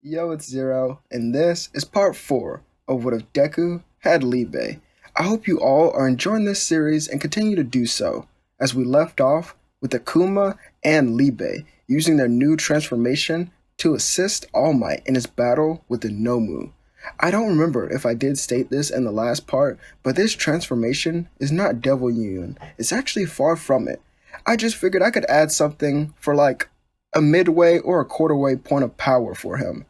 Yo, it's Zero, and this is part 4 of What If Deku Had Liebe. I hope you all are enjoying this series and continue to do so, as we left off with Akuma and Liebe using their new transformation to assist All Might in his battle with the Nomu. I don't remember if I did state this in the last part, but this transformation is not Devil Union. It's actually far from it. I just figured I could add something for like a midway or a quarter-way point of power for him.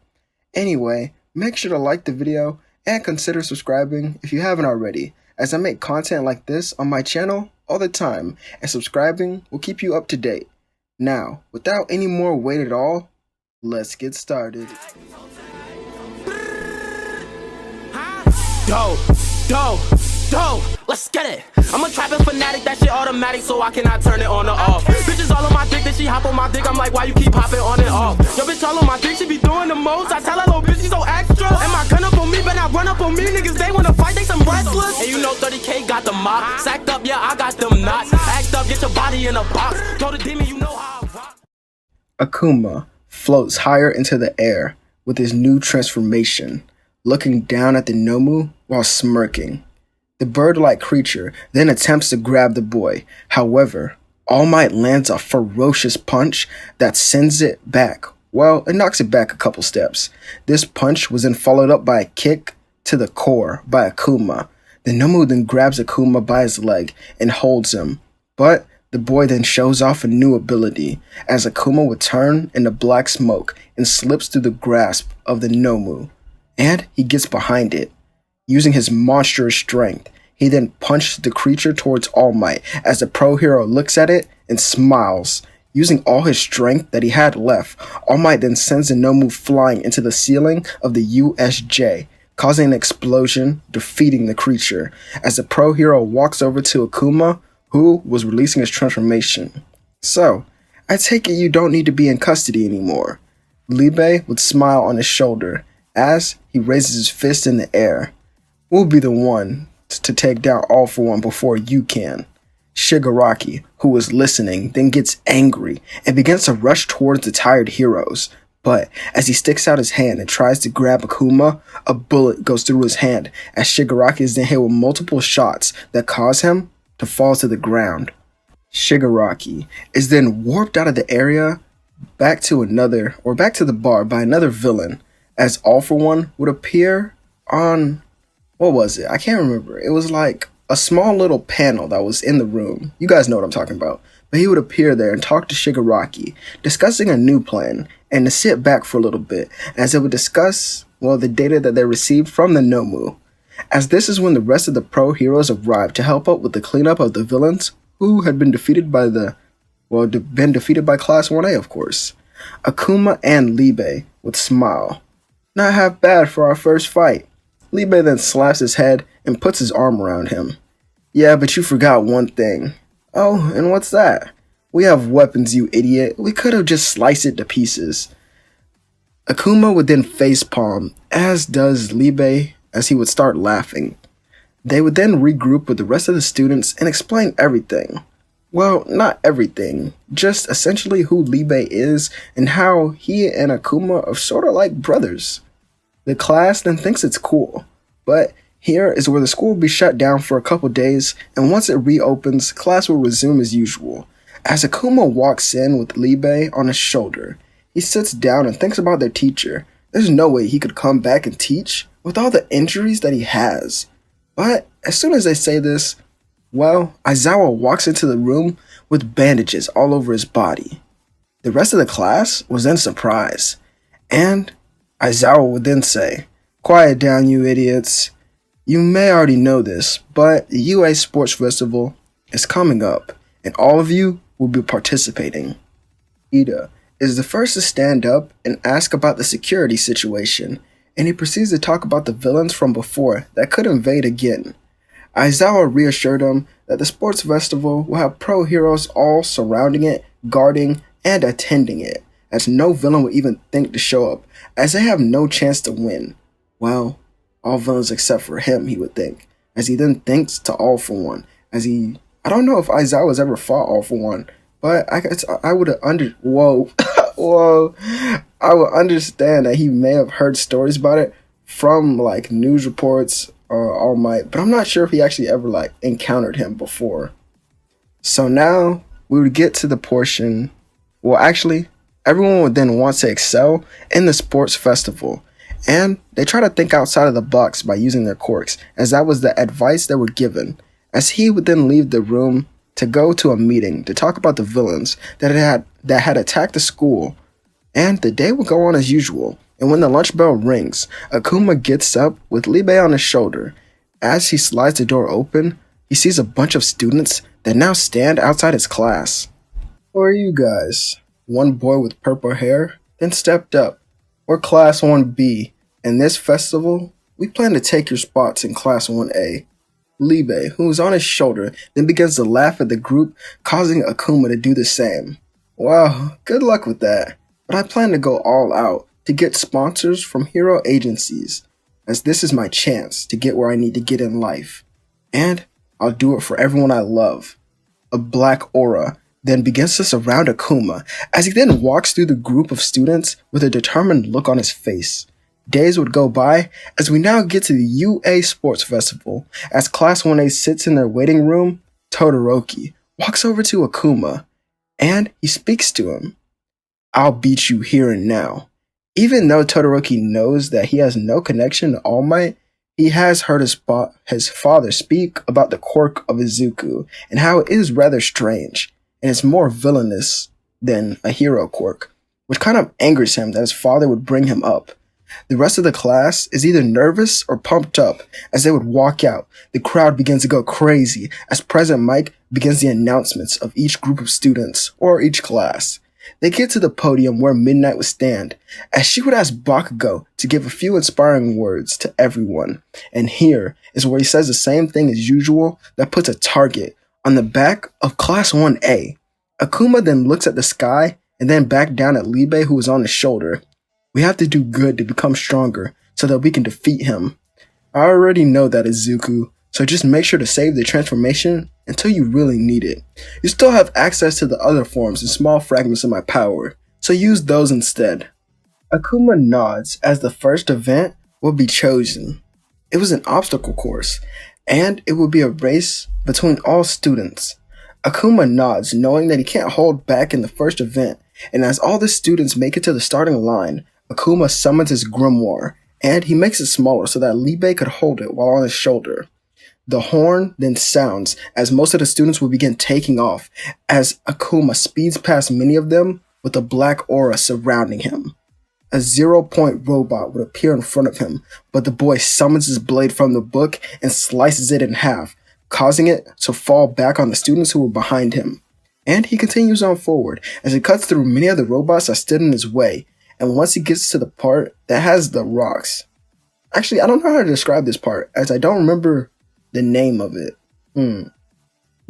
Anyway, make sure to like the video and consider subscribing if you haven't already, as I make content like this on my channel all the time, and subscribing will keep you up to date. Now, without any more wait at all, let's get started. Yo, let's get it. I'm a trapping fanatic, that shit automatic, so I cannot turn it on or off. Bitches all on my dick, then she hop on my dick, I'm like, why you keep hopping on and off? Yo, bitch all on my dick, she be doing the most. I tell her, little bitch, she so extra. And my gun up on me, but not run up on me. Niggas, they wanna fight, they some wrestlers. And you know 30K got the mop. Sacked up, yeah, I got them knots. Act up, get your body in a box. Told the demon, you know how I rock. Akuma floats higher into the air with his new transformation, looking down at the Nomu while smirking. The bird-like creature then attempts to grab the boy. However, All Might lands a ferocious punch that sends it back. Well, it knocks it back a couple steps. This punch was then followed up by a kick to the core by Akuma. The Nomu then grabs Akuma by his leg and holds him. But the boy then shows off a new ability, as Akuma would turn into black smoke and slips through the grasp of the Nomu. And he gets behind it. Using his monstrous strength, he then punched the creature towards All Might as the pro hero looks at it and smiles. Using all his strength that he had left, All Might then sends the Nomu flying into the ceiling of the USJ, causing an explosion, defeating the creature, as the pro hero walks over to Akuma, who was releasing his transformation. So, I take it you don't need to be in custody anymore. Liebe would smile on his shoulder as he raises his fist in the air. We'll be the one to take down All For One before you can. Shigaraki, who was listening, then gets angry and begins to rush towards the tired heroes. But as he sticks out his hand and tries to grab Akuma, a bullet goes through his hand as Shigaraki is then hit with multiple shots that cause him to fall to the ground. Shigaraki is then warped out of the area back to the bar by another villain, as All For One would appear on, what was it? I can't remember. It was like a small little panel that was in the room. You guys know what I'm talking about. But he would appear there and talk to Shigaraki, discussing a new plan, and to sit back for a little bit, as they would discuss, the data that they received from the Nomu. As this is when the rest of the pro heroes arrived to help out with the cleanup of the villains who had been defeated by Class 1A, of course. Akuma and Liebe would smile. Not half bad for our first fight. Liebe then slaps his head and puts his arm around him. Yeah, but you forgot one thing. Oh, and what's that? We have weapons, you idiot. We could have just sliced it to pieces. Akuma would then facepalm, as does Liebe, as he would start laughing. They would then regroup with the rest of the students and explain everything. Well, not everything, just essentially who Liebe is and how he and Akuma are sort of like brothers. The class then thinks it's cool, but here is where the school will be shut down for a couple days, and once it reopens, class will resume as usual. As Akuma walks in with Liebe on his shoulder, he sits down and thinks about their teacher. There's no way he could come back and teach with all the injuries that he has. But as soon as they say this, Aizawa walks into the room with bandages all over his body. The rest of the class was then surprised, and Aizawa would then say, "Quiet down, you idiots. You may already know this, but the UA Sports Festival is coming up, and all of you will be participating." Ida is the first to stand up and ask about the security situation, and he proceeds to talk about the villains from before that could invade again. Aizawa reassured him that the sports festival will have pro heroes all surrounding it, guarding, and attending it, as no villain would even think to show up, as they have no chance to win. Well, all villains except for him, he would think, as he then thinks to All For One, I don't know if Aizawa's ever fought All For One, but I would have whoa, I would understand that he may have heard stories about it from like news reports or All Might, but I'm not sure if he actually ever like encountered him before. So now we would get to the portion. Well, actually, everyone would then want to excel in the sports festival, and they try to think outside of the box by using their quirks, as that was the advice they were given. As he would then leave the room to go to a meeting to talk about the villains that had attacked the school. And the day will go on as usual, and when the lunch bell rings, Akuma gets up with Liebe on his shoulder. As he slides the door open, he sees a bunch of students that now stand outside his class. Who are you guys? One boy with purple hair then stepped up. We're Class 1B. In this festival, we plan to take your spots in Class 1A. Liebe, who is on his shoulder, then begins to laugh at the group, causing Akuma to do the same. Wow, good luck with that. But I plan to go all out to get sponsors from hero agencies, as this is my chance to get where I need to get in life. And I'll do it for everyone I love. A black aura then begins to surround Akuma, as he then walks through the group of students with a determined look on his face. Days would go by as we now get to the UA Sports Festival. As Class 1A sits in their waiting room, Todoroki walks over to Akuma, and he speaks to him. I'll beat you here and now. Even though Todoroki knows that he has no connection to All Might, he has heard his father speak about the quirk of Izuku and how it is rather strange, and it's more villainous than a hero quirk, which kind of angers him that his father would bring him up. The rest of the class is either nervous or pumped up. As they would walk out, the crowd begins to go crazy as President Mike begins the announcements of each group of students or each class. They get to the podium where Midnight would stand, as she would ask Bakugo to give a few inspiring words to everyone. And here is where he says the same thing as usual that puts a target on the back of Class 1A. Akuma then looks at the sky and then back down at Liebe, who is on his shoulder. We have to do good to become stronger so that we can defeat him. I already know that, Izuku, so just make sure to save the transformation until you really need it. You still have access to the other forms and small fragments of my power, so use those instead. Akuma nods as the first event will be chosen. It was an obstacle course, and it would be a race between all students. Akuma nods, knowing that he can't hold back in the first event, and as all the students make it to the starting line, Akuma summons his grimoire, and he makes it smaller so that Liebe could hold it while on his shoulder. The horn then sounds as most of the students will begin taking off as Akuma speeds past many of them with a black aura surrounding him. A 0-point robot would appear in front of him, but the boy summons his blade from the book and slices it in half, causing it to fall back on the students who were behind him. And he continues on forward as he cuts through many of the robots that stood in his way, and once he gets to the part that has the rocks. Actually, I don't know how to describe this part, as I don't remember the name of it. You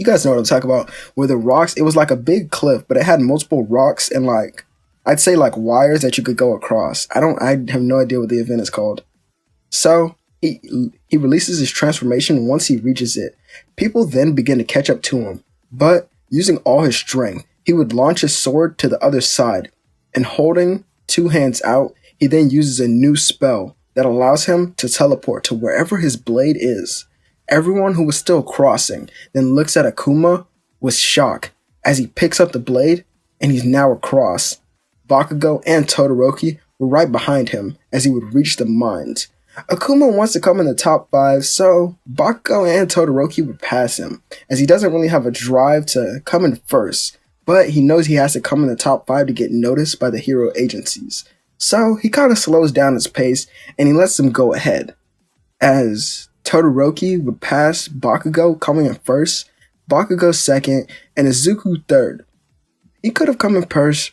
guys know what I'm talking about. Where the rocks, it was like a big cliff, but it had multiple rocks and like, I'd say like wires that you could go across. I have no idea what the event is called. So he releases his transformation once he reaches it. People then begin to catch up to him, but using all his strength, he would launch his sword to the other side, and holding two hands out, he then uses a new spell that allows him to teleport to wherever his blade is. Everyone who was still crossing then looks at Akuma with shock as he picks up the blade and he's now across. Bakugo and Todoroki were right behind him as he would reach the mines. Akuma wants to come in the top 5, so Bakugo and Todoroki would pass him, as he doesn't really have a drive to come in first, but he knows he has to come in the top 5 to get noticed by the hero agencies. So he kind of slows down his pace and he lets them go ahead. As Todoroki would pass Bakugo coming in first, Bakugo second, and Izuku third. He could have come in first,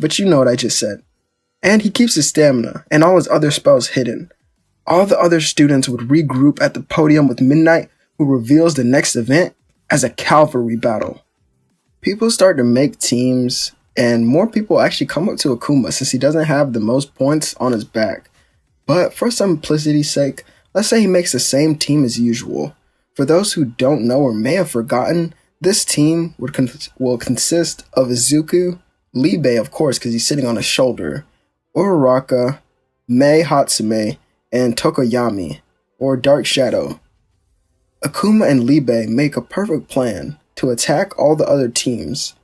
but you know what I just said. And he keeps his stamina and all his other spells hidden. All the other students would regroup at the podium with Midnight, who reveals the next event as a cavalry battle. People start to make teams, and more people actually come up to Akuma since he doesn't have the most points on his back. But for simplicity's sake, let's say he makes the same team as usual. For those who don't know or may have forgotten, this team will consist of Izuku, Liebe, of course, because he's sitting on his shoulder. Uraraka, Mei Hatsume, and Tokoyami, or Dark Shadow. Akuma and Liebe make a perfect plan to attack all the other teams.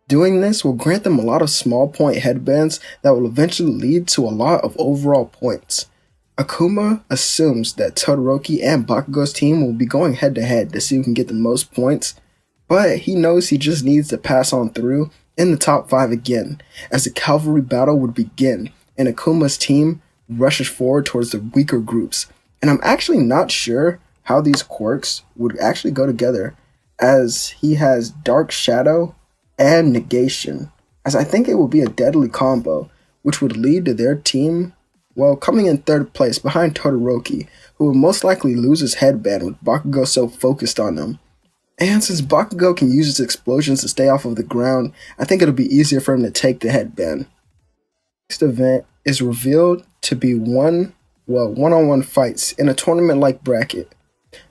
Doing this will grant them a lot of small point headbands that will eventually lead to a lot of overall points. Akuma assumes that Todoroki and Bakugo's team will be going head to head to see who can get the most points, but he knows he just needs to pass on through in the top 5 again, as the cavalry battle would begin and Akuma's team rushes forward towards the weaker groups. And I'm actually not sure how these quirks would actually go together, as he has Dark Shadow and Negation, as I think it would be a deadly combo, which would lead to their team, well, coming in 3rd place behind Todoroki, who would most likely lose his headband with Bakugo so focused on him. And since Bakugo can use his explosions to stay off of the ground, I think it'll be easier for him to take the headband. Next event is revealed to be one-on-one fights in a tournament-like bracket.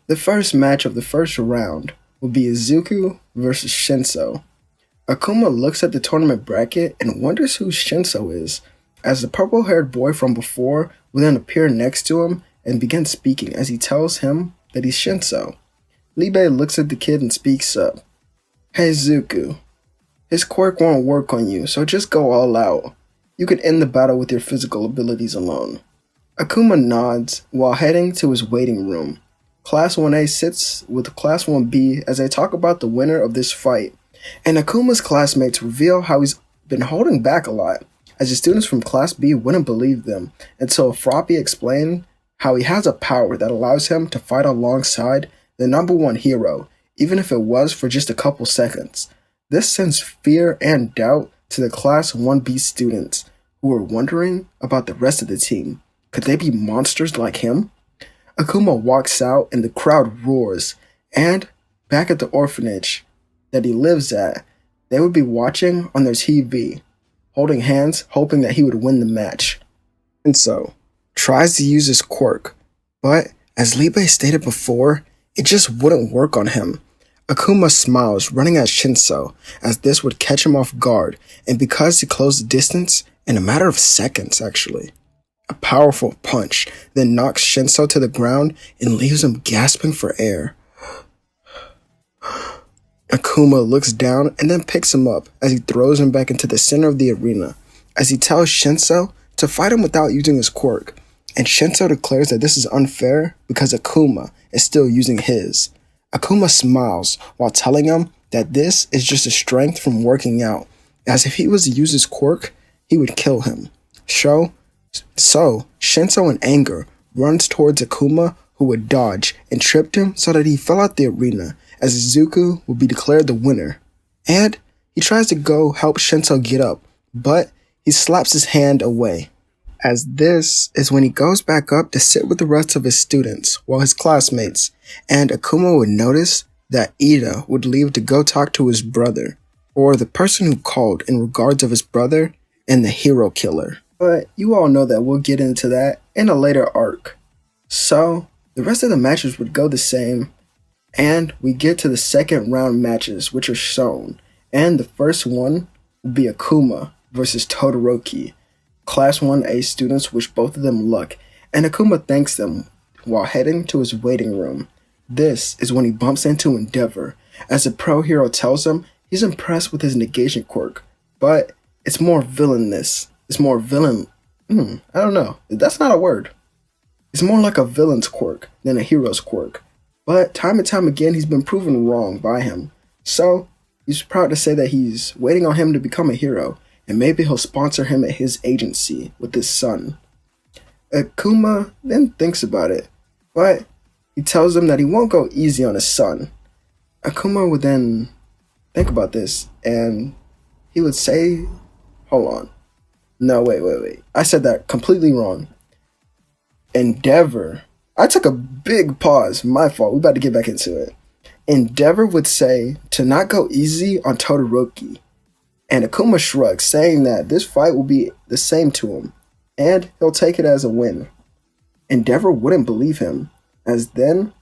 The first match of the first round will be Izuku versus Shinso. Akuma looks at the tournament bracket and wonders who Shinso is, as the purple-haired boy from before will then appear next to him and begin speaking as he tells him that he's Shinso. Liebe looks at the kid and speaks up. Hey Izuku, his quirk won't work on you, so just go all out. You can end the battle with your physical abilities alone. Akuma nods while heading to his waiting room. Class 1A sits with Class 1B as they talk about the winner of this fight, and Akuma's classmates reveal how he's been holding back a lot, as the students from Class B wouldn't believe them until Froppy explained how he has a power that allows him to fight alongside the #1 hero, even if it was for just a couple seconds. This sends fear and doubt to the Class 1B students, who were wondering about the rest of the team. Could they be monsters like him? Akuma walks out and the crowd roars, and back at the orphanage that he lives at, they would be watching on their TV, holding hands, hoping that he would win the match. And so, tries to use his quirk, but as Liebe stated before, it just wouldn't work on him. Akuma smiles, running at Shinso, as this would catch him off guard, and because he closed the distance, in a matter of seconds actually. A powerful punch then knocks Shinso to the ground and leaves him gasping for air. Akuma looks down and then picks him up as he throws him back into the center of the arena, as he tells Shinso to fight him without using his quirk, and Shinso declares that this is unfair because Akuma is still using his. Akuma smiles while telling him that this is just a strength from working out, as if he was to use his quirk, he would kill him. So Shinso in anger runs towards Akuma, who would dodge and tripped him so that he fell out the arena, as Izuku would be declared the winner. And he tries to go help Shinso get up, but he slaps his hand away, as this is when he goes back up to sit with the rest of his students while his classmates, and Akuma would notice that Ida would leave to go talk to his brother, or the person who called in regards of his brother and the hero killer. But you all know that we'll get into that in a later arc. So, the rest of the matches would go the same, and we get to the second round matches, which are shown, and the first one will be Akuma versus Todoroki. Class 1A students wish both of them luck, and Akuma thanks them while heading to his waiting room. This is when he bumps into Endeavor, as the pro hero tells him he's impressed with his negation quirk, but it's more villainous. It's more villain. I don't know. That's not a word. It's more like a villain's quirk than a hero's quirk. But time and time again, he's been proven wrong by him. So, he's proud to say that he's waiting on him to become a hero, and maybe he'll sponsor him at his agency with his son. Akuma then thinks about it, but he tells him that he won't go easy on his son. Akuma would then think about this, and he would say, hold on. No, wait. I said that completely wrong. Endeavor. I took a big pause. My fault. We're about to get back into it. Endeavor would say to not go easy on Todoroki. And Akuma shrugs, saying that this fight will be the same to him, and he'll take it as a win. Endeavor wouldn't believe him, as then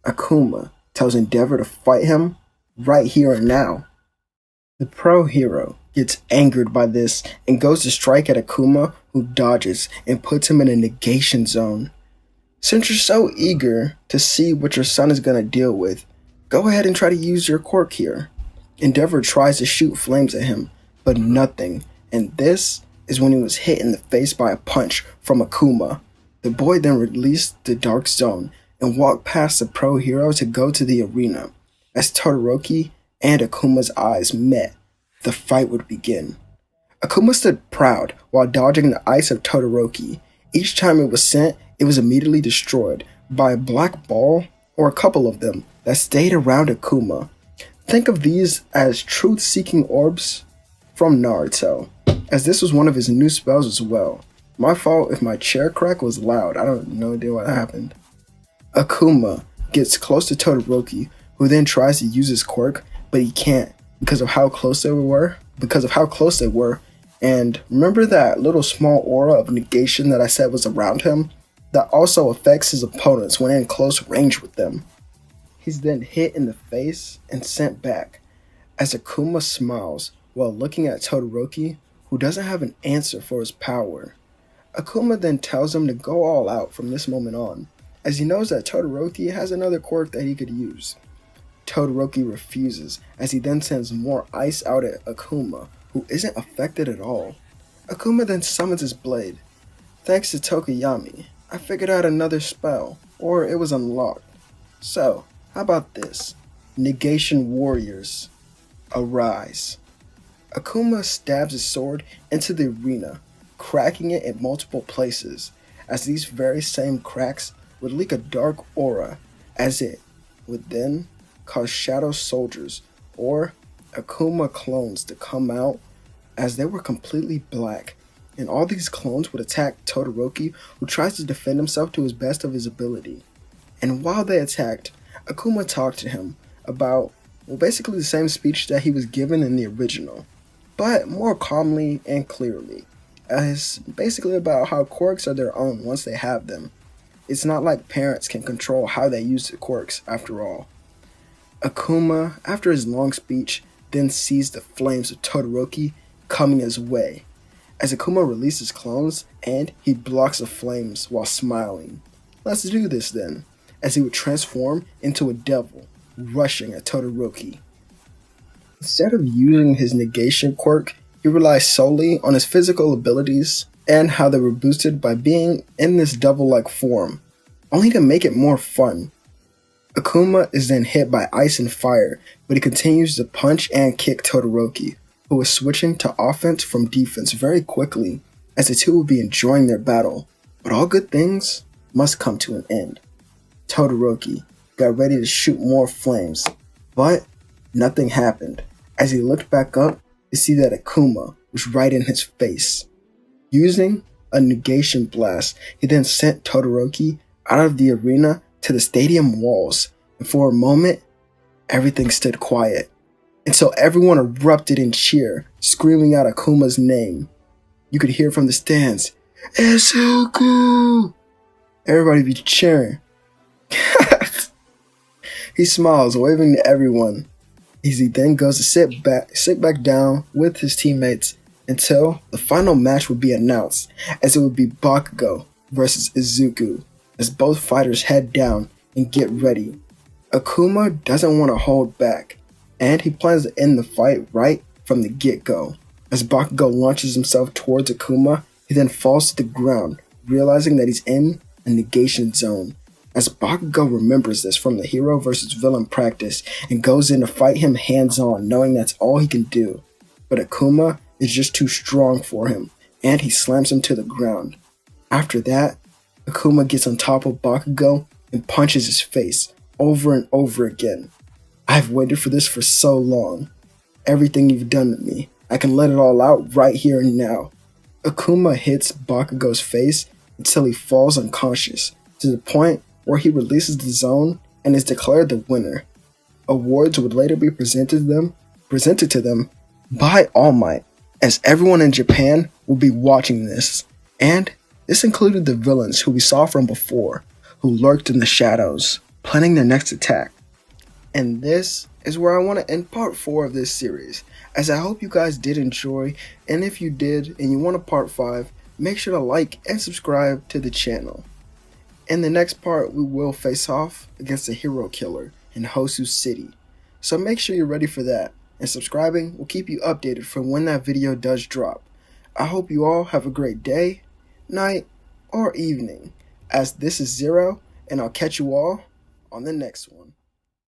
Akuma tells Endeavor to fight him right here and now. The pro hero gets angered by this and goes to strike at Akuma, who dodges and puts him in a negation zone. Since you're so eager to see what your son is going to deal with, go ahead and try to use your quirk here. Endeavor tries to shoot flames at him, but nothing, and this is when he was hit in the face by a punch from Akuma. The boy then released the dark zone and walked past the pro hero to go to the arena. As Todoroki and Akuma's eyes met, the fight would begin. Akuma stood proud while dodging the ice of Todoroki. Each time it was sent, it was immediately destroyed by a black ball or a couple of them that stayed around Akuma. Think of these as truth-seeking orbs from Naruto, as this was one of his new spells as well. My fault if my chair crack was loud, I don't know what happened. Akuma gets close to Todoroki, who then tries to use his quirk, but he can't because of how close they were. And remember that little small aura of negation that I said was around him? That also affects his opponents when in close range with them. He's then hit in the face and sent back, as Akuma smiles while looking at Todoroki, who doesn't have an answer for his power. Akuma then tells him to go all out from this moment on, as he knows that Todoroki has another quirk that he could use. Todoroki refuses, as he then sends more ice out at Akuma, who isn't affected at all. Akuma then summons his blade. Thanks to Tokuyami, I figured out another spell, or it was unlocked. So, how about this? Negation Warriors, arise. Akuma stabs his sword into the arena, cracking it in multiple places, as these very same cracks would leak a dark aura, as it would then cause shadow soldiers, or Akuma clones, to come out, as they were completely black, and all these clones would attack Todoroki, who tries to defend himself to his best of his ability. And while they attacked, Akuma talked to him about, basically the same speech that he was given in the original, but more calmly and clearly, as basically about how quirks are their own once they have them. It's not like parents can control how they use the quirks, after all. Akuma, after his long speech, then sees the flames of Todoroki coming his way, as Akuma releases clones and he blocks the flames while smiling. Let's do this then, as he would transform into a devil, rushing at Todoroki. Instead of using his negation quirk, he relies solely on his physical abilities and how they were boosted by being in this devil-like form, only to make it more fun. Akuma is then hit by ice and fire, but he continues to punch and kick Todoroki, who is switching to offense from defense very quickly, as the two will be enjoying their battle. But all good things must come to an end. Todoroki got ready to shoot more flames, but nothing happened, as he looked back up to see that Akuma was right in his face. Using a negation blast, he then sent Todoroki out of the arena to the stadium walls, and for a moment, everything stood quiet, until everyone erupted in cheer, screaming out Akuma's name. You could hear from the stands, Isuku! Everybody be cheering. He smiles, waving to everyone, as he then goes to sit back down with his teammates until the final match would be announced, as it would be Bakugo versus Izuku, as both fighters head down and get ready. Akuma doesn't want to hold back, and he plans to end the fight right from the get-go. As Bakugo launches himself towards Akuma, he then falls to the ground, realizing that he's in a negation zone. As Bakugo remembers this from the hero versus villain practice and goes in to fight him hands-on, knowing that's all he can do. But Akuma is just too strong for him, and he slams him to the ground. After that, Akuma gets on top of Bakugo and punches his face over and over again. I've waited for this for so long. Everything you've done to me, I can let it all out right here and now. Akuma hits Bakugo's face until he falls unconscious, to the point where he releases the zone and is declared the winner. Awards would later be presented to them by All Might, as everyone in Japan will be watching this, and this included the villains who we saw from before, who lurked in the shadows, planning their next attack. And this is where I want to end part 4 of this series, as I hope you guys did enjoy, and if you did and you want a part 5, make sure to like and subscribe to the channel. In the next part, we will face off against a hero killer in Hosu City, so make sure you're ready for that, and subscribing will keep you updated for when that video does drop. I hope you all have a great day, night, or evening, as this is Zero, and I'll catch you all on the next one.